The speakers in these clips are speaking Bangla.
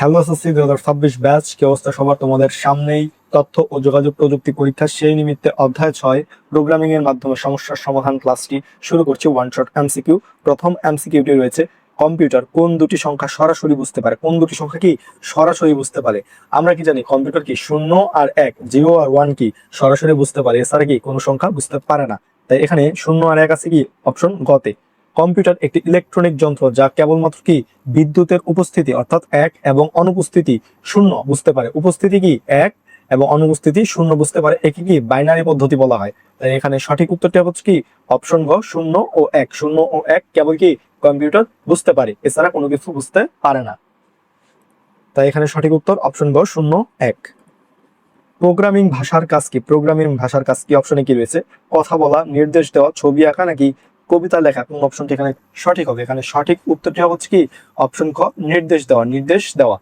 হ্যালো এসএসসি 2026 ব্যাচ, কি অবস্থা সবার? তোমাদের সামনেই তথ্য ও যোগাযোগ প্রযুক্তি পরীক্ষা, সেই নিমিত্তে অধ্যায় 6 প্রোগ্রামিং এর মাধ্যমে সমস্যার সমাধান ক্লাসটি শুরু করছি। One shot MCQ. প্রথম এমসিকিউটি রয়েছে, কম্পিউটার কোন দুটি সংখ্যা সরাসরি বুঝতে পারে? কোন দুটি সংখ্যা কি সরাসরি বুঝতে পারে? আমরা কি জানি কম্পিউটার কি 0 আর 1, 0 আর 1 কি সরাসরি বুঝতে পারে, এছাড়া কি কোনো সংখ্যা বুঝতে পারে না। তাই এখানে 0 আর 1 আছে কি অপশন গতে। কম্পিউটার একটি ইলেকট্রনিক যন্ত্র যা কেবলমাত্র কি বিদ্যুতের উপস্থিতি অর্থাৎ 1 এবং অনুপস্থিতি 0 বুঝতে পারে। উপস্থিতি কি 1 এবং অনুপস্থিতি 0 বুঝতে পারে, একে কি বাইনারি পদ্ধতি বলা হয়। তাই এখানে সঠিক উত্তরটি হচ্ছে কি অপশন ঘ, 0 ও 1। 0 ও 1 কেবল কি কম্পিউটার বুঝতে পারে, এছাড়া কোনো কিছু বুঝতে পারে না। তাই এখানে সঠিক উত্তর অপশন ঘ, 0, 1। প্রোগ্রামিং ভাষার কাজ কি? প্রোগ্রামিং ভাষার কাজ কি অপশনে কি রয়েছে? কথা বলা, নির্দেশ দেওয়া, ছবি আঁকা নাকি কবিতা লেখা? কোন অপশনটি এখানে সঠিক হবে? এখানে সঠিক উত্তরটি হচ্ছে কি অপশন খ, নির্দেশ দেওয়া। নির্দেশ দেওয়া।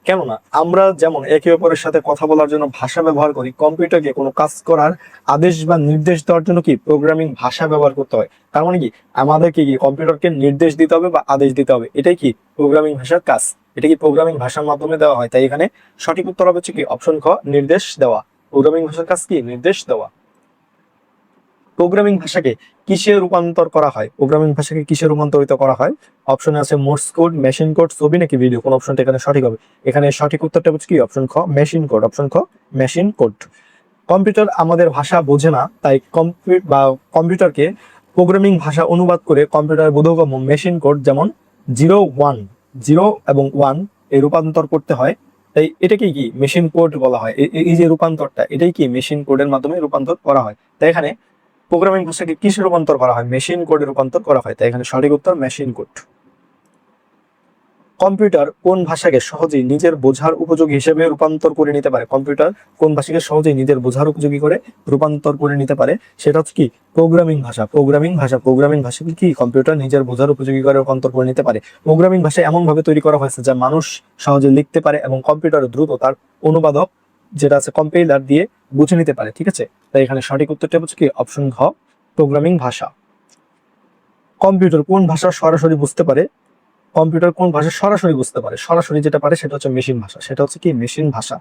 কেননা আমরা যেমন একে অপরের সাথে কথা বলার জন্য ভাষা ব্যবহার করি, কম্পিউটারকে কোনো কাজ করার আদেশ বা নির্দেশ দেওয়ার জন্য কি প্রোগ্রামিং ভাষা ব্যবহার করতে হয়। তার মানে কি আমাদেরকে কি কম্পিউটারকে নির্দেশ দিতে হবে বা আদেশ দিতে হবে, এটাই কি প্রোগ্রামিং ভাষার কাজ। এটা কি প্রোগ্রামিং ভাষার মাধ্যমে দেওয়া হয়। তাই এখানে সঠিক উত্তর হবে কি অপশন খ, নির্দেশ দেওয়া। প্রোগ্রামিং ভাষার কাজ কি নির্দেশ দেওয়া। প্রোগ্রামিং ভাষাকে কিসে রূপান্তর করা হয়? প্রোগ্রামিং ভাষাকে কিসে রূপান্তরিত করা হয়? অপশনে আছে মোর্স কোড, মেশিন কোড, ছবি নাকি ভিডিও? কোন অপশনটা এখানে সঠিক হবে? এখানে সঠিক উত্তরটা হচ্ছে কি অপশন খ, মেশিন কোড। অপশন খ, মেশিন কোড। কম্পিউটার আমাদের ভাষা বোঝে না, তাই কম্পিউটারকে প্রোগ্রামিং ভাষা অনুবাদ করে কম্পিউটার বোধগম্য মেশিন কোড যেমন 0, 1, 0 এবং 1 এই রূপান্তর করতে হয়। তাই এটাকে কি মেশিন কোড বলা হয়। এই যে রূপান্তরটা, এটাই কি মেশিন কোডের মাধ্যমে রূপান্তর করা হয়। তাই এখানে প্রোগ্রামিং ভাষাকে কিসে রূপান্তর করা হয়? মেশিন কোডে রূপান্তর করা হয়। তাই এখানে সঠিক উত্তর মেশিন কোড। কম্পিউটার কোন ভাষাকে সহজেই নিজের বোঝার উপযোগী হিসেবে রূপান্তর করে নিতে পারে? কম্পিউটার কোন ভাষাকে সহজেই নিজের বোঝার উপযোগী করে রূপান্তর করে নিতে পারে? সেটা হচ্ছে কি প্রোগ্রামিং ভাষা। প্রোগ্রামিং ভাষা, প্রোগ্রামিং ভাষাকে কি কম্পিউটার নিজের বোঝার উপযোগী করে রূপান্তর করে নিতে পারে। প্রোগ্রামিং ভাষা এমন ভাবে তৈরি করা হয়েছে যা মানুষ সহজে লিখতে পারে এবং কম্পিউটার দ্রুত তার অনুবাদক যেটা আছে কম্পাইলার দিয়ে বুঝে নিতে পারে। ঠিক আছে, তাই এখানে সঠিক উত্তরটা হচ্ছে কি অপশন ঘ, প্রোগ্রামিং ভাষা। কম্পিউটার কোন ভাষা সরাসরি বুঝতে পারে? কম্পিউটার কোন ভাষা সরাসরি বুঝতে পারে? সরাসরি যেটা পারে সেটা হচ্ছে মেশিন ভাষা। সেটা হচ্ছে কি মেশিন ভাষা।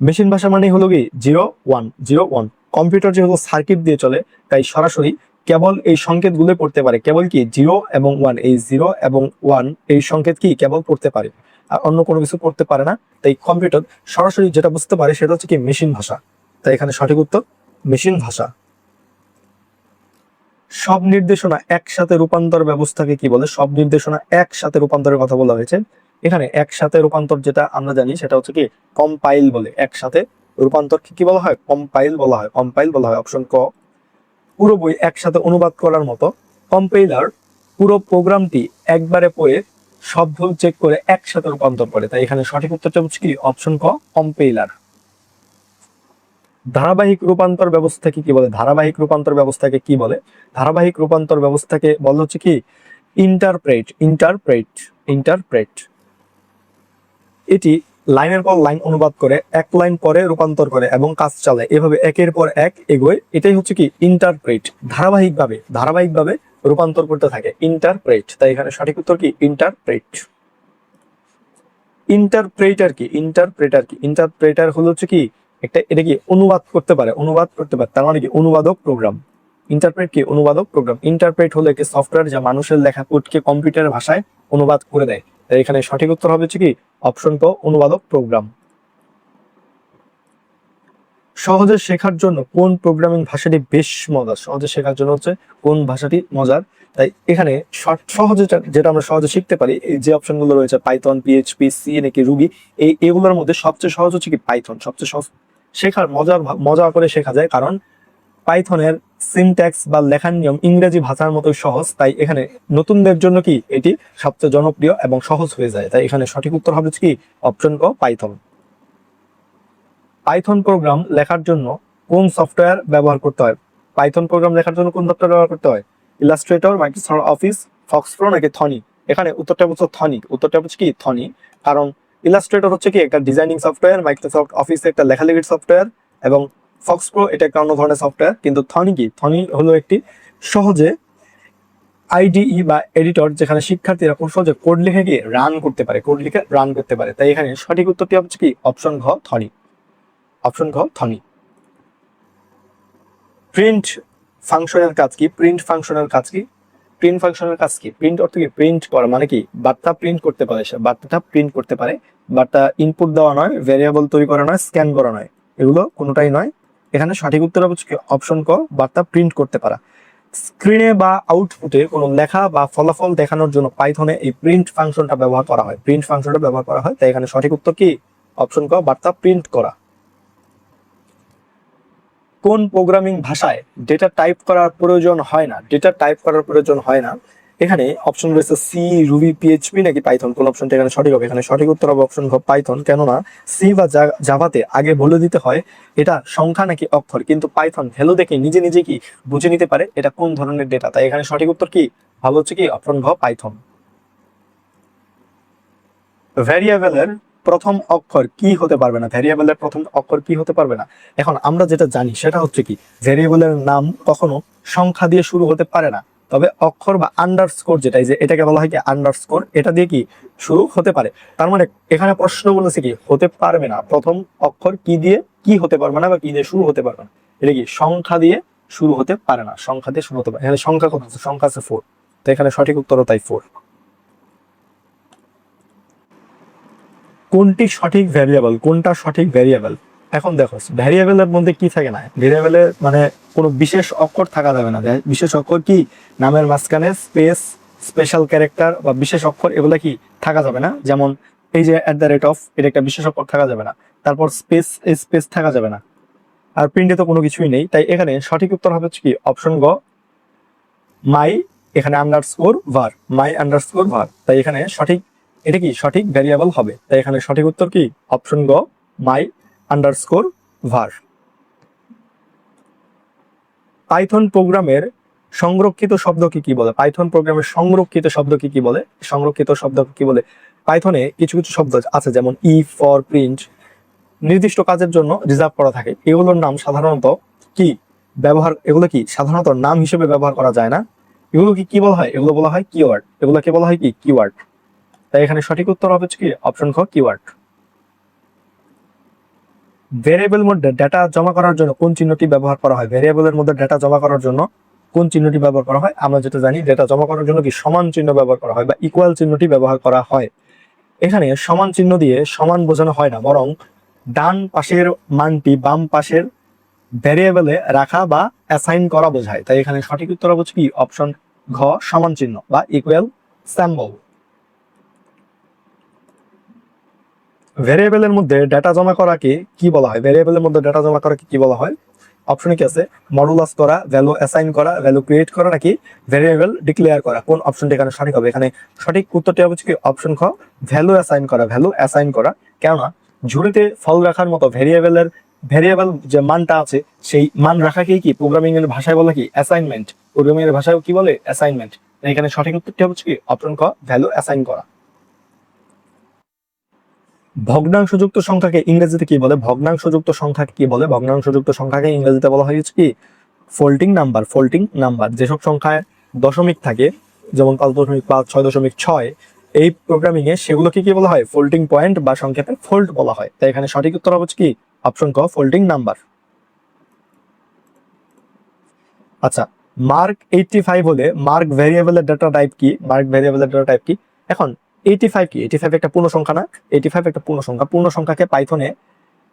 মেশিন ভাষা মানে হলো কি 0, 1, 0, 1। কম্পিউটার যেহেতু সার্কিট দিয়ে চলে, তাই সরাসরি কেবল এই সংকেতগুলো পড়তে পারে। কেবল কি 0 এবং 1, এই 0 এবং 1 এই সংকেত কি কেবল পড়তে পারে, আর অন্য কোনো কিছু পড়তে পারে না। তাই কম্পিউটার সরাসরি যেটা বুঝতে পারে সেটা হচ্ছে কি মেশিন ভাষা। তাই এখানে সঠিক উত্তর মেশিন ভাষা। সব নির্দেশনা একসাথে রূপান্তর ব্যবস্থাকে কি বলে? সব নির্দেশনা একসাথে রূপান্তরের কথা বলা হয়েছে। এখানে একসাথে রূপান্তর যেটা আমরা জানি সেটা হচ্ছে কি কম্পাইল বলে। একসাথে রূপান্তর কি বলা হয়? কম্পাইল বলা হয়। কম্পাইল বলা হয়। অপশন ক। পুরো বই একসাথে অনুবাদ করার মতো কম্পাইলার পুরো প্রোগ্রামটি একবারে পড়ে সব ভুল চেক করে একসাথে রূপান্তর করে। তাই এখানে সঠিক উত্তরটা হচ্ছে কি অপশন ক, কম্পাইলার। ধারাবাহিক রূপান্তর ব্যবস্থাকে কি বলে? ধারাবাহিক রূপান্তর ব্যবস্থাকে কি বলে? ধারাবাহিক রূপান্তর ব্যবস্থাকে বলা হচ্ছে কি ইন্টারপ্রেট। Interpret, interpret. এটি লাইনের পর লাইন অনুবাদ করে এক লাইন পরে রূপান্তর করে এবং কাজ চালায়, এভাবে একের পর এক এগোয়। এটাই হচ্ছে কি ইন্টারপ্রেট। ধারাবাহিকভাবে ধারাবাহিকভাবে রূপান্তর করতে থাকে, ইন্টারপ্রেট। তাই এখানে সঠিক উত্তর কি ইন্টারপ্রেট। ইন্টারপ্রেটার কি? ইন্টারপ্রেটার কি? ইন্টারপ্রেটার হলো হচ্ছে কি এটা কি অনুবাদ করতে পারে, অনুবাদ করতে পারে, তার মানে কি অনুবাদক প্রোগ্রাম। ইন্টারপ্রেট কি অনুবাদক প্রোগ্রাম। ইন্টারপ্রেট হলো একটি সফটওয়্যার যা মানুষের লেখা কোডকে কম্পিউটারের ভাষায় অনুবাদ করে দেয়। তাই এখানে সঠিক উত্তর হবে হচ্ছে কি অপশন ক, অনুবাদক প্রোগ্রাম। সহজে শেখার জন্য কোন প্রোগ্রামিং ভাষাটি বেশ মজার? সহজে শেখার জন্য হচ্ছে কোন ভাষাটি মজার? তাই এখানে সহজে যেটা আমরা সহজে শিখতে পারি, এই যে অপশনগুলো রয়েছে পাইথন, পিএইচপি, সি নাকি রুবি, এগুলোর মধ্যে সবচেয়ে সহজ হচ্ছে কি পাইথন। সবচেয়ে সহজ শেখার মজা করে শেখা যায়, কারণ পাইথনের সিনট্যাক্স বা লেখার নিয়ম ইংরেজি ভাষার মতো সহজ। তাই এখানে নতুনদের জন্য কি এটি সবচেয়ে জনপ্রিয় এবং সহজ হয়ে যায়। তাই এখানে সঠিক উত্তর হবে কি অপশন ক, পাইথন। পাইথন প্রোগ্রাম লেখার জন্য কোন সফটওয়্যার ব্যবহার করতে হয়? পাইথন প্রোগ্রাম লেখার জন্য কোন সফটওয়্যার ব্যবহার করতে হয়? ইলাস্ট্রেটর, মাইক্রোসফট অফিস, ফক্সপ্রো নাকি থনি? এখানে উত্তরটা হচ্ছে থনি। উত্তরটা হচ্ছে কি থনি। কারণ ইলাস্ট্রেটর হচ্ছে কি একটা ডিজাইনিং সফটওয়্যার, মাইক্রোসফট অফিস একটা লেখালেখির সফটওয়্যার, এবং ফক্সপ্রো এটা একটা অন্য ধরনের সফটওয়্যার। কিন্তু থনি কি? থনি হলো একটি সহজে আইডিই বা এডিটর, যেখানে শিক্ষার্থীরা খুব সহজে কোড লিখে গিয়ে রান করতে পারে, কোড লিখে রান করতে পারে। তাই এখানে সঠিক উত্তরটি হচ্ছে কি অপশন ঘ ধনী, অপশন ঘ ধনী। প্রিন্ট ফাংশনের কাজ কি? প্রিন্ট ফাংশনের কাজ কি? প্রিন্ট ফাংশনের কাজ কি? প্রিন্ট অর্থ কি? প্রিন্ট করা মানে কি বার্তা প্রিন্ট করতে পারে, সে বার্তাটা প্রিন্ট করতে পারে। বার্তা ইনপুট দেওয়া নয়, ভেরিয়েবল তৈরি করা নয়, স্ক্যান করা নয়, এগুলো কোনোটাই নয়। এখানে সঠিক উত্তর হচ্ছে কি অপশন ক বার্তা প্রিন্ট করতে পারা। স্ক্রিনে বা আউটপুটে কোনো লেখা বা ফলাফল দেখানোর জন্য পাইথনে এই প্রিন্ট ফাংশনটা ব্যবহার করা হয়, প্রিন্ট ফাংশনটা ব্যবহার করা হয়। তাই এখানে সঠিক উত্তর কি অপশন ক বার্তা প্রিন্ট করা। কোন প্রোগ্রামিং ভাষায় ডেটা টাইপ করার প্রয়োজন হয় না? ডেটা টাইপ করার প্রয়োজন হয় না, এখানে অপশন রয়েছে সি, রুবি, পিএইচপি নাকি পাইথন। কোন অপশনটা এখানে সঠিক হবে? এখানে সঠিক উত্তর হবে অপশন ঘ পাইথন। কেননা সি বা জাভাতে আগে বলে দিতে হয় এটা সংখ্যা নাকি অক্ষর, কিন্তু পাইথন ভ্যালু দেখে নিজে নিজে কি বুঝে নিতে পারে এটা কোন ধরনের ডেটা। তাই এখানে সঠিক উত্তর কি ভালো হচ্ছে কি অপশন ঘ পাইথন। ভ্যারিয়েবলের প্রথম অক্ষর কি হতে পারবে না? ভ্যারিয়েবলের প্রথম অক্ষর কি হতে পারবে না? এখন আমরা যেটা জানি সেটা হচ্ছে কি ভ্যারিয়েবলের নাম কখনো সংখ্যা দিয়ে শুরু হতে পারে না, তবে অক্ষর বা আন্ডারস্কোর, যেটা যে এটাকে বলা হয় কি আন্ডারস্কোর, এটা দিয়ে কি শুরু হতে পারে। তার মানে এখানে প্রশ্ন বলেছে কি হতে পারবে না, প্রথম অক্ষর কি দিয়ে কি হতে পারবে না বা কি দিয়ে শুরু হতে পারবে না, এটা কি সংখ্যা দিয়ে শুরু হতে পারে না, সংখ্যা দিয়ে শুরু হতে পারে। এখানে সংখ্যা কত আছে? সংখ্যা আছে 4, তো এখানে সঠিক উত্তরও তাই 4। কোনটি সঠিক ভ্যারিয়েবল? কোনটা সঠিক ভ্যারিয়েবল? এখন দেখো ভ্যারিয়েবলের মধ্যে কি থাকে না, ভ্যারিয়েবলের মানে কোনো বিশেষ অক্ষর থাকা যাবে না। বিশেষ অক্ষর কি নামের মাঝখানে স্পেস, স্পেশাল ক্যারেক্টার বা বিশেষ অক্ষর এগুলো কি থাকা যাবে না। যেমন এই যে @, এটা একটা বিশেষ অক্ষর থাকা যাবে না। তারপর স্পেস, স্পেস থাকা যাবে না। আর প্রিন্টে তো কোনো কিছুই নেই। তাই এখানে সঠিক উত্তর হবে কি অপশন গ মাই, এখানে আন্ডারস্কোর var, মাই আন্ডারস্কোর var। তাই এখানে সঠিক, এটা কি সঠিক ভ্যারিয়েবল হবে। তাই এখানে সঠিক উত্তর কি অপশন গ মাই আন্ডারস্কোর var। পাইথন প্রোগ্রামের সংরক্ষিত শব্দকে কি বলে? পাইথন প্রোগ্রামের সংরক্ষিত শব্দকে কি বলে? সংরক্ষিত শব্দকে কি বলে? পাইথনে কিছু কিছু শব্দ আছে যেমন ইফ, ফর, প্রিন্ট, নির্দিষ্ট কাজের জন্য রিজার্ভ করা থাকে। এগুলোর নাম সাধারণত কি ব্যবহার, এগুলো কি সাধারণত নাম হিসেবে ব্যবহার করা যায় না। এগুলো কি কি বলা হয়? এগুলো বলা হয় কিওয়ার্ড। এগুলোকে বলা হয় কি কিওয়ার্ড। তাই এখানে সঠিক উত্তর হবে কি অপশন খ কিওয়ার্ড। ভেরিয়েবল মধ্যে ডেটা জমা করার জন্য কোন চিহ্নটি ব্যবহার করা হয়? ভেরিয়েবলের মধ্যে ডেটা জমা করার জন্য কোন চিহ্নটি ব্যবহার করা হয়? আমরা যেটা জানি ডেটা জমা করার জন্য কি সমান চিহ্ন ব্যবহার করা হয় বা ইকুয়াল চিহ্নটি ব্যবহার করা হয়। এখানে সমান চিহ্ন দিয়ে সমান বোঝানো হয় না, বরং ডান পাশের মানটি বাম পাশের ভেরিয়েবলে রাখা বা অ্যাসাইন করা বোঝায়। তাই এখানে সঠিক উত্তর হচ্ছে কি অপশন ঘ সমান চিহ্ন বা ইকুয়াল সিম্বল। ভেরিয়েবলের মধ্যে ডেটা জমা করাকে কি বলা হয়? ভেরিয়েবলের মধ্যে ডেটা জমা করাকে কি বলা হয়? অপশনে কি আছে? মডুলাস করা, ভ্যালু অ্যাসাইন করা, ভ্যালু ক্রিয়েট করা নাকি ভেরিয়েবল ডিক্লেয়ার করা। কোন অপশনটা এখানে সঠিক হবে? এখানে সঠিক উত্তরটি হচ্ছে কি অপশন খ ভ্যালু অ্যাসাইন করা, ভ্যালু অ্যাসাইন করা। কেননা ঝুড়িতে ফল রাখার মতো ভেরিয়েবল যে মানটা আছে সেই মান রাখাকেই কি প্রোগ্রামিং এর ভাষায় বলে কি অ্যাসাইনমেন্ট। প্রোগ্রামিং এর ভাষায় কি বলে অ্যাসাইনমেন্ট। এখানে সঠিক উত্তরটি হচ্ছে কি অপশন খ ভ্যালু অ্যাসাইন করা। ভগ্নাংশযুক্ত সংখ্যাকে ইংরেজিতে কি বলে? ভগ্নাংশযুক্ত সংখ্যাকে কি বলে? ভগ্নাংশযুক্ত সংখ্যাকে ইংরেজিতে বলা হয়েছে কি ফোল্ডিং নাম্বার। ফোল্ডিং নাম্বার যেসব সংখ্যায় দশমিক থাকে, যেমন 5.5, 6.6, এই প্রোগ্রামিং এ সেগুলোকে কি বলা হয়? ফোল্ডিং পয়েন্ট বা সংক্ষেপে ফোল্ড বলা হয়। তাই এখানে সঠিক উত্তর হচ্ছে কি অপশন ক ফোল্ডিং নাম্বার। আচ্ছা, মার্ক 85 হলে মার্ক ভেরিয়েবলের ডেটা টাইপ কি? মার্ক ভেরিয়েবলের ডেটা টাইপ কি? এখন 85 কি? 85 একটা পূর্ণ সংখ্যা না? 85 একটা পূর্ণ সংখ্যা। পূর্ণ সংখ্যাকে পাইথনে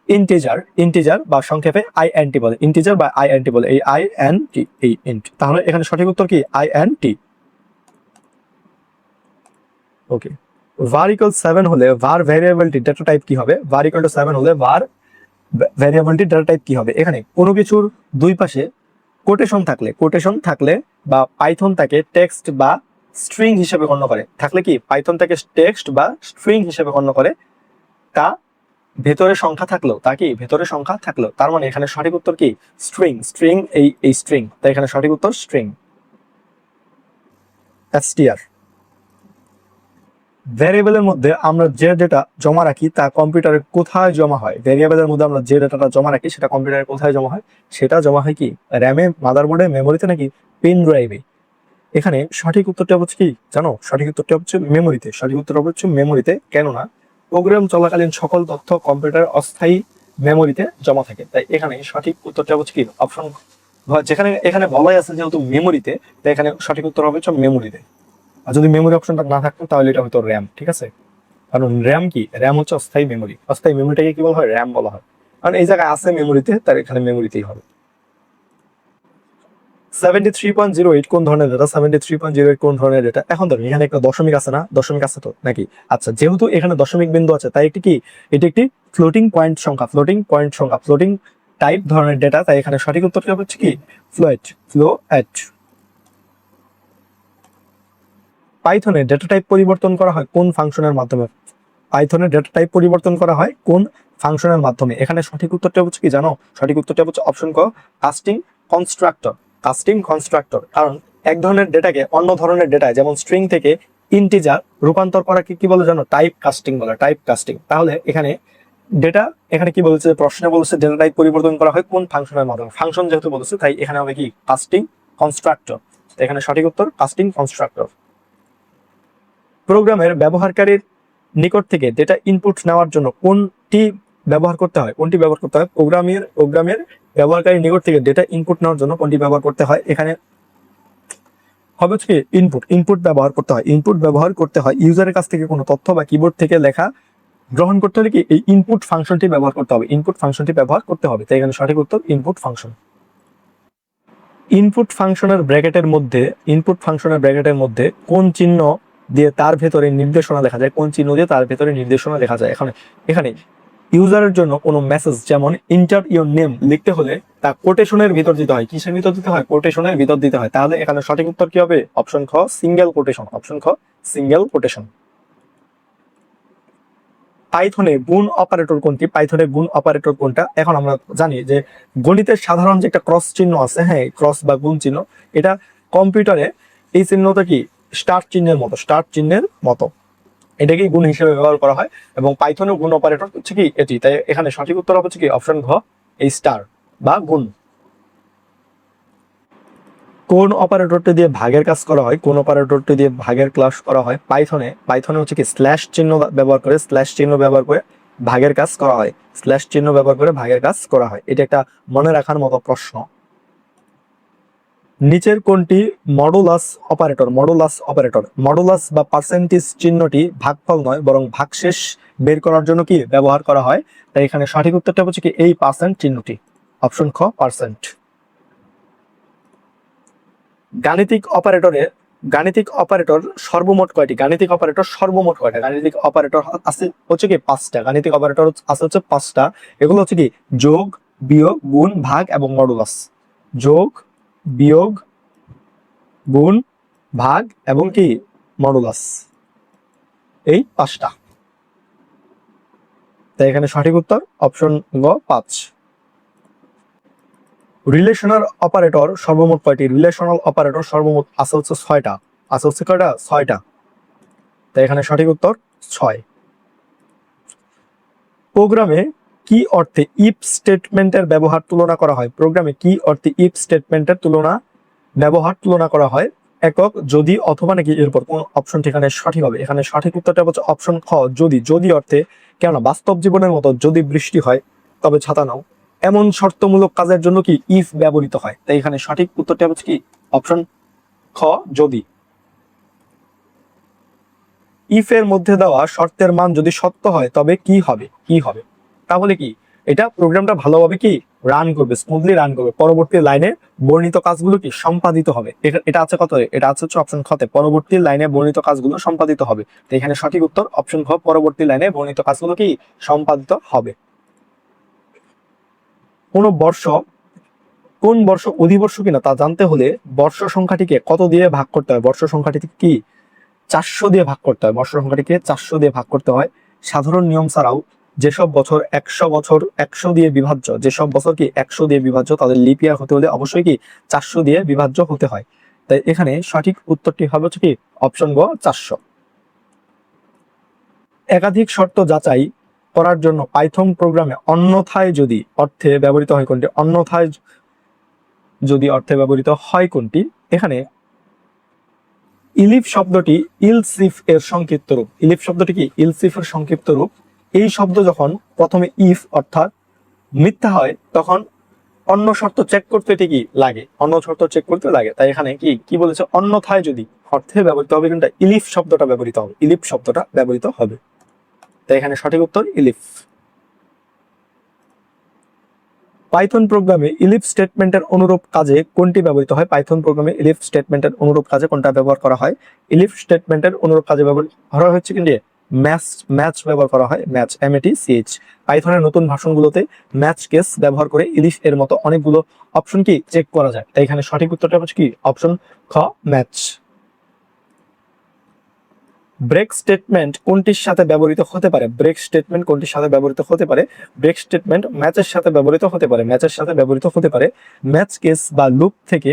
ইন্টিজার বা সংক্ষেপে আইএনটি বলে। ইন্টিজার বা আইএনটি বলে, এই আইএনটি, এই ইন্ট। তাহলে এখানে সঠিক উত্তর কি আইএনটি। ওকে, var = 7 হলে var ভেরিয়েবলটি ডেটা টাইপ কি হবে? var = 7 হলে var ভেরিয়েবলটি ডেটা টাইপ কি হবে? এখানে কোনো কিছুর দুই পাশে কোটেশন থাকলে বা পাইথন তাকে টেক্সট বা স্ট্রিং হিসেবে গণ্য করে। থাকলে কি পাইথন তাকে টেক্সট বা স্ট্রিং হিসেবে গণ্য করে। তা ভেতরে সংখ্যা থাকলেও, তা কি ভেতরে সংখ্যা থাকলেও, তার মানে এখানে সঠিক উত্তর কি স্ট্রিং, এই স্ট্রিং। তাই এখানে সঠিক উত্তর স্ট্রিং, str। ভ্যারিয়েবলের মধ্যে আমরা যে ডেটা জমা রাখি তা কম্পিউটারে কোথায় জমা হয়? ভ্যারিয়েবলের মধ্যে আমরা যে ডেটাটা জমা রাখি সেটা কম্পিউটারে কোথায় জমা হয়? সেটা জমা হয় কি র্যামে, মাদারবোর্ডে, মেমোরিতে নাকি পেন ড্রাইভে? এখানে সঠিক উত্তরটা হচ্ছে কি জানো? সঠিক উত্তরটা হচ্ছে মেমোরিতে। সঠিক উত্তরটা হচ্ছে মেমোরিতে। কেননা প্রোগ্রাম চলাকালীন সকল তথ্য কম্পিউটার অস্থায়ী মেমোরিতে জমা থাকে। তাই এখানে সঠিক উত্তরটা হচ্ছে কি অপশন, যেখানে এখানে বলাই আছে যেহেতু মেমোরিতে, তাই এখানে সঠিক উত্তর হবে হচ্ছে মেমোরিতে। আর যদি মেমোরি অপশনটা না থাকতো তাহলে এটা হতো র্যাম। ঠিক আছে, কারণ র্যাম কি, র্যাম হচ্ছে অস্থায়ী মেমোরি। অস্থায়ী মেমোরিটাকে কি বলা হয়? র্যাম বলা হয়। কারণ এই জায়গায় আছে মেমোরিতে, তার এখানে মেমোরিতেই হবে। 73.08 কোন ধরনের ডেটা? 73.08 কোন ধরনের ডেটা? এখন ধরো এখানে একটা দশমিক আছে না? দশমিক আছে তো নাকি? আচ্ছা, যেহেতু এখানে দশমিক বিন্দু আছে তাই একটি কি, এটি একটি ফ্লোটিং পয়েন্ট সংখ্যা। ফ্লোটিং পয়েন্ট সংখ্যা, ফ্লোটিং টাইপ ধরনের ডেটা। তাই এখানে সঠিক উত্তরটা হচ্ছে কি ফ্লোয়েট। ফ্লোয়েট। পাইথনে ডেটা টাইপ পরিবর্তন করা হয় কোন ফাংশনের মাধ্যমে? পাইথনের ডেটা টাইপ পরিবর্তন করা হয় কোন ফাংশনের মাধ্যমে? এখানে সঠিক উত্তরটা হচ্ছে কি জানো? সঠিক উত্তরটা হচ্ছে অপশন ক, কাস্টিং কনস্ট্রাক্টর। Casting constructor. কারণ এক ধরনের ডেটাকে অন্য ধরনের ডেটায়, যেমন স্ট্রিং থেকে ইন্টিজার রূপান্তর করাকে কি বলে জানো? টাইপ কাস্টিং বলে। Type casting. তাহলে এখানে ডেটা, এখানে কি বলছে প্রশ্নে? বলছে ডেটা টাইপ পরিবর্তন করা হয় কোন ফাংশনের মাধ্যমে। ফাংশন যেহেতু বলছে তাই এখানে হবে কি কাস্টিং কনস্ট্রাক্টর। এখানে সঠিক উত্তর কাস্টিং কনস্ট্রাক্টর। প্রোগ্রামের ব্যবহারকারীর নিকট থেকে ডেটা ইনপুট নেওয়ার জন্য কোনটি ব্যবহার করতে হয়? কোনটি ব্যবহার করতে হয়? প্রোগ্রামের ব্যবহারকারীর নিকট থেকে ডেটা ইনপুট নেওয়ার জন্য কোনটি ব্যবহার করতে হয়? এখানে হবে হচ্ছে কি ইনপুট। ইনপুট ব্যবহার করতে হয়। ইনপুট ব্যবহার করতে হয় ইউজারের কাছ থেকে কোনো তথ্য বা কিবোর্ড থেকে লেখা গ্রহণ করতে হলে কি এই ইনপুট ফাংশনটি ব্যবহার করতে হবে। ইনপুট ফাংশনটি ব্যবহার করতে হবে। তাই এখানে সঠিক উত্তর ইনপুট ফাংশন। ইনপুট ফাংশনের ব্র্যাকেটের মধ্যে, ইনপুট ফাংশনের ব্র্যাকেটের মধ্যে কোন চিহ্ন দিয়ে তার ভেতরে নির্দেশনা লেখা যায়? কোন চিহ্ন দিয়ে তার ভেতরে নির্দেশনা লেখা যায়? এখানে ইউজারের জন্য কোনো মেসেজ যেমন ইন্টার ইউর নেম লিখতে হলে তা কোটেশনের ভিতর দিতে হয়। কিসের ভিতর দিতে হয়? কোটেশনের ভিতর দিতে হয়। তাহলে এখানে সঠিক উত্তর কি হবে? অপশন খ, সিঙ্গেল কোটেশন। অপশন খ, সিঙ্গেল কোটেশন। পাইথনে গুণ অপারেটর কোনটি? পাইথনে গুণ অপারেটর কোনটা? এখন আমরা জানি যে গণিতের সাধারণ যে একটা ক্রস চিহ্ন আছে, হ্যাঁ, ক্রস বা গুণ চিহ্ন, এটা কম্পিউটারে এই চিহ্নটা কি স্টার চিহ্নের মতো। স্টার চিহ্নের মতো এটাকেই গুণ হিসেবে ব্যবহার করা হয়, এবং পাইথনের গুণ অপারেটর হচ্ছে কি এটি। তাই এখানে সঠিক উত্তর হচ্ছে কি অপশন ঘ, এই স্টার বা গুণ। কোন অপারেটরটি দিয়ে ভাগের কাজ করা হয়? কোন অপারেটরটি দিয়ে ভাগের ক্লাস করা হয়? পাইথনে হচ্ছে কি স্ল্যাশ চিহ্ন ব্যবহার করে, স্ল্যাশ চিহ্ন ব্যবহার করে ভাগের কাজ করা হয়। স্ল্যাশ চিহ্ন ব্যবহার করে ভাগের কাজ করা হয়। এটা একটা মনে রাখার মতো প্রশ্ন। নিচের কোনটি modulus operator? Modulus operator, modulus বা পার্সেন্টেজ চিহ্নটি ভাগফল নয় বরং ভাগশেষ বের করার জন্য কি ব্যবহার করা হয়? তাই এখানে সঠিক উত্তরটা হচ্ছে কি এই পার্সেন্ট চিহ্নটি। অপশন খ, পার্সেন্ট। গাণিতিক অপারেটর সর্বমোট কয়টি? গাণিতিক অপারেটর সর্বমোট কয়টা? গাণিতিক অপারেটর আছে হচ্ছে কি 5টা। গাণিতিক অপারেটর আছে হচ্ছে 5টা। এগুলো হচ্ছে কি যোগ, বিয়োগ, গুণ, ভাগ এবং মডুলাস। যোগ, বিয়োগ, গুণ, ভাগ এবং কি মডুলাস, এই 5টা। তাই এখানে সঠিক উত্তর অপশন গ, 5। রিলেশনাল অপারেটর সর্বমোট কয়টি? রিলেশনাল অপারেটর সর্বমোট আছে হচ্ছে 6টা। আছে হচ্ছে কয়টা? 6টা। তাই এখানে সঠিক উত্তর 6। প্রোগ্রামে কি অর্থে ইফ স্টেটমেন্টের ব্যবহার তুলনা করা হয়? প্রোগ্রামে কি অর্থে ইফ স্টেটমেন্টের ব্যবহার তুলনা করা হয়? একক, যদি, অথবা নাকি এরপর কোন অপশনটি এখানে সঠিক হবে? এখানে সঠিক উত্তরটা হচ্ছে অপশন খ, যদি। যদি অর্থে, কেননা বাস্তব জীবনের মতো যদি বৃষ্টি হয় তবে ছাতা নাও, এমন শর্তমূলক কাজের জন্য কি ইফ ব্যবহৃত হয়। তাই এখানে সঠিক উত্তরটা হচ্ছে কি অপশন খ, যদি। ইফ এর মধ্যে দেওয়া শর্তের মান যদি সত্য হয় তবে কি হবে? কি হবে? তাহলে কি এটা প্রোগ্রামটা ভালোভাবে কি রান করবে, স্মুথলি রান করবে। পরবর্তী লাইনে বর্ণিত কাজগুলো কি সম্পাদিত হবে। এটা আছে কত? এটা আছে হচ্ছে অপশন খতে, পরবর্তী লাইনে বর্ণিত কাজগুলো সম্পাদিত হবে। তো এখানে সঠিক উত্তর অপশন খ, পরবর্তী লাইনে বর্ণিত কাজগুলো কি সম্পাদিত হবে। কোন বর্ষ অধিবর্ষ কিনা তা জানতে হলে বর্ষ সংখ্যাটিকে কত দিয়ে ভাগ করতে হয়? বর্ষ সংখ্যাটিকে কি 400 দিয়ে ভাগ করতে হয়। বর্ষ সংখ্যাটিকে 400 দিয়ে ভাগ করতে হয়। সাধারণ নিয়ম ছাড়াও যেসব বছর 100 দিয়ে বিভাজ্য, যেসব বছর কি 100 দিয়ে বিভাজ্য, তাদের লিপ ইয়ার হতে হলে অবশ্যই কি 400 দিয়ে বিভাজ্য হতে হয়। তাই এখানে সঠিক উত্তরটি হবে হচ্ছে কি অপশন গ, 400। একাধিক শর্ত যাচাই করার জন্য পাইথন প্রোগ্রামে অন্যথায় যদি অর্থে ব্যবহৃত হয় কোনটি? অন্যথায় যদি অর্থে ব্যবহৃত হয় কোনটি? এখানে ইলিফ শব্দটি ইলসিফ এর সংক্ষিপ্ত রূপ। ইলিফ শব্দটি কি? ইলসিফ এর সংক্ষিপ্ত রূপ। এই শব্দ যখন প্রথমে ইফ অর্থাৎ মিথ্যা হয় তখন অন্য শর্ত চেক করতে ঠিকই লাগে, অন্য শর্ত চেক করতে লাগে। তাই এখানে কি কি বলেছে? অন্যথায় যদি অর্থে ব্যবহৃত হবে, কিন্তু ইলিফ শব্দটা ব্যবহৃত হবে, ইলিফ শব্দটা ব্যবহৃত হবে। তাই এখানে সঠিক উত্তর ইলিফ। পাইথন প্রোগ্রামে ইলিফ স্টেটমেন্টের অনুরূপ কাজে কোনটি ব্যবহৃত হয়? পাইথন প্রোগ্রামে ইলিফ স্টেটমেন্টের অনুরূপ কাজে কোনটা ব্যবহার করা হয়? ইলিফ স্টেটমেন্টের অনুরূপ কাজে ব্যবহার করা হচ্ছে কিন্তু ম্যাচ ব্যবহার করা হয়, ম্যাচ, MATCH। পাইথনের নতুন ভার্সনগুলোতে ম্যাচ কেস ব্যবহার করে ইলিফ এর মতো অনেকগুলো অপশন কি চেক করা যায়। তাই এখানে সঠিক উত্তরটা হচ্ছে কি? অপশন খ, ম্যাচ। ব্রেক স্টেটমেন্ট কোনটির সাথে ব্যবহৃত হতে পারে? ব্রেক স্টেটমেন্ট কোনটির সাথে ব্যবহৃত হতে পারে? ব্রেক স্টেটমেন্ট ম্যাচের সাথে ব্যবহৃত হতে পারে, ম্যাচের সাথে ব্যবহৃত হতে পারে। ম্যাচ কেস বা লুপ থেকে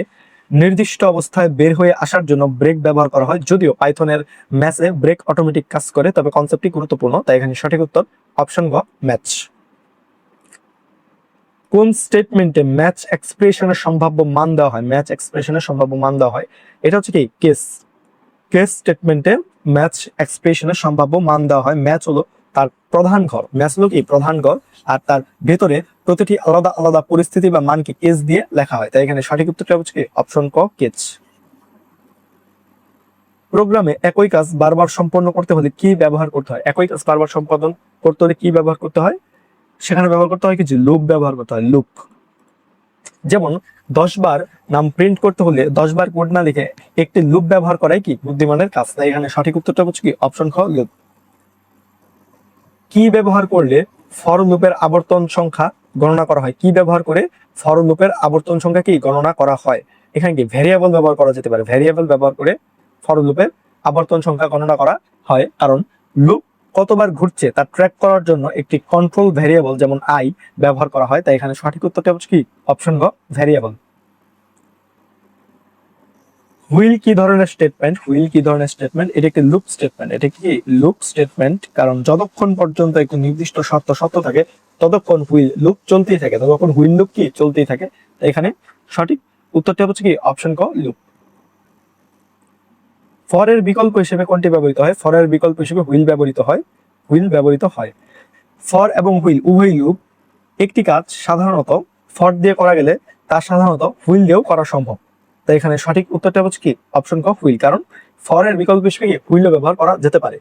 নির্দিষ্ট অবস্থায় বের হয়ে আসার জন্য ব্রেক ব্যবহার করা হয়। যদিও পাইথনের ম্যাচে ব্রেক অটোমেটিক কাজ করে, তবে কনসেপ্টটি গুরুত্বপূর্ণ। তাই এখানে সঠিক উত্তর অপশন গ, ম্যাচ। কোন স্টেটমেন্টে ম্যাচ এক্সপ্রেশনের সম্ভাব্য মান দেওয়া হয়? ম্যাচ এক্সপ্রেশনের সম্ভাব্য মান দেওয়া হয়, এটা হচ্ছে কি? কেস। কেস স্টেটমেন্টে ম্যাচ এক্সপ্রেশনের সম্ভাব্য মান দেওয়া হয়। ম্যাচ হলো তার প্রধান ঘর, ম্যাচ হলো কি? প্রধান ঘর, আর তার ভেতরে প্রতিটি আলাদা আলাদা পরিস্থিতি বা মানকে কেস দিয়ে লেখা হয়। তাই এখানে সঠিক উত্তরটা হচ্ছে কি? অপশন ক, কেস। প্রোগ্রামে একই কাজ বারবার সম্পন্ন করতে হলে কি ব্যবহার করতে হয়? একই কাজ বারবার সম্পাদন করতে হলে কি ব্যবহার করতে হয়? সেখানে ব্যবহার করতে হয় কিছু লুপ ব্যবহার করতে হয়, লুপ। যেমন 10 বার নাম প্রিন্ট করতে হলে 10 বার কোড না লিখে একটি লুপ ব্যবহার করাই কি? বুদ্ধিমানের কাজ। তাই এখানে সঠিক উত্তরটা হচ্ছে কি? অপশন খ, লুপ। কি ব্যবহার করলে ফর লুপের আবর্তন সংখ্যা গণনা করা হয়? কি ব্যবহার করে ফর লুপের আবর্তন সংখ্যা কি গণনা করা হয়? এখানে কি ভ্যারিয়েবল ব্যবহার করা যেতে পারে, ভ্যারিয়েবল ব্যবহার করে ফর লুপের আবর্তন সংখ্যা গণনা করা হয়। কারণ লুপ কতবার ঘুরছে তা ট্র্যাক করার জন্য একটি কন্ট্রোল ভ্যারিয়েবল যেমন আই ব্যবহার করা হয়। তাই এখানে সঠিক উত্তরটা হচ্ছে কি? অপশন গ, ভ্যারিয়েবল। হুইল কি ধরনের স্টেটমেন্ট? হুইল কি ধরনের স্টেটমেন্ট? এটা একটি লুপ স্টেটমেন্ট। এটা কি? Loop statement. কারণ যতক্ষণ পর্যন্ত একটি নির্দিষ্ট শর্ত সত্য থাকে ততক্ষণ হুইল লুপ চলতেই থাকে, ততক্ষণ হুইল লুপ কি চলতেই থাকে। এখানে সঠিক উত্তরটা হচ্ছে কি? অপশন ক, লুপ। ফরের বিকল্প হিসেবে কোনটি ব্যবহৃত হয়? ফরের বিকল্প হিসেবে হুইল ব্যবহৃত হয়, হুইল ব্যবহৃত হয়। ফর এবং হুইল উভয় লুপ। একটি কাজ সাধারণত ফর দিয়ে করা গেলে তা সাধারণত হুইল দিয়েও করা সম্ভব। তাই এখানে সঠিক উত্তরটা হচ্ছে কি? অপশন ক, হুইল। কারণ ফরের বিকল্প হিসেবে হুইলও ব্যবহার করা যেতে পারে।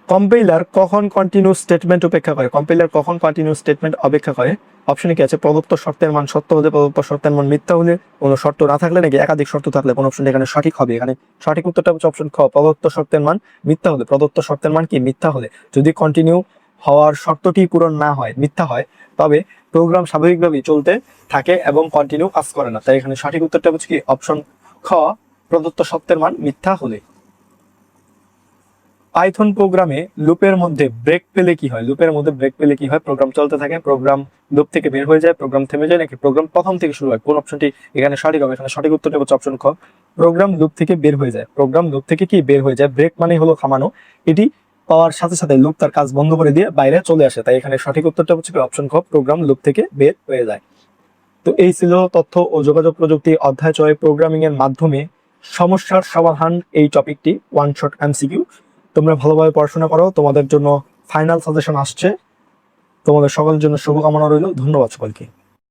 কম্পাইলার কখন কন্টিনিউয়াস স্টেটমেন্ট উপেক্ষা করে? কম্পাইলার কখন কন্টিনিউয়াস স্টেটমেন্ট অপেক্ষা করে? অপশনে কি আছে? প্রদত্ত শর্তের মান সত্য হলে, প্রদত্ত শর্তের মান মিথ্যা হলে, কোনো শর্ত না থাকলে, নাকি একাধিক শর্ত থাকলে। কোন অপশনটা এখানে সঠিক হবে? এখানে সঠিক উত্তরটা হচ্ছে অপশন খ, প্রদত্ত শর্তের মান মিথ্যা হলে। প্রদত্ত শর্তের মান কি? মিথ্যা হলে। যদি কন্টিনিউ হওয়ার শর্তটি পূরণ না হয়, মিথ্যা হয়, তবে প্রোগ্রাম স্বাভাবিকভাবেই চলতে থাকে এবং কন্টিনিউ কাজ করে না। তাই এখানে সঠিক উত্তরটা হচ্ছে কি? অপশন খ, প্রদত্ত শর্তের মান মিথ্যা হলে। পাইথন প্রোগ্রামে লুপের মধ্যে ব্রেক পেলে কি হয়? লুপের মধ্যে ব্রেক পেলে কি হয়? প্রোগ্রাম চলতে থাকে, প্রোগ্রাম লুপ থেকে বের হয়ে যায়, প্রোগ্রাম থেমে যায়, নাকি প্রোগ্রাম প্রথম থেকে শুরু হয়? কোন অপশনটি এখানে সঠিক হবে? এখানে সঠিক উত্তরটা হচ্ছে অপশন খ, প্রোগ্রাম লুপ থেকে বের হয়ে যায়। প্রোগ্রাম লুপ থেকে কি বের হয়ে যায়? ব্রেক মানে হলো থামানো। এটি পাওয়ার সাথে সাথে লুপ তার কাজ বন্ধ করে দিয়ে বাইরে চলে আসে। তাই এখানে সঠিক উত্তরটা হচ্ছে অপশন খ, প্রোগ্রাম লুপ থেকে বের হয়ে যায়। তো এই ছিল তথ্য ও যোগাযোগ প্রযুক্তি অধ্যায় 6 প্রোগ্রামিং এর মাধ্যমে সমস্যার সমাধান, এই টপিকটি ওয়ান শট MCQ। তোমরা ভালোভাবে পড়াশোনা করো, তোমাদের জন্য ফাইনাল সাজেশন আসছে। তোমাদের সকলের জন্য শুভকামনা রইল। ধন্যবাদ সকলকে।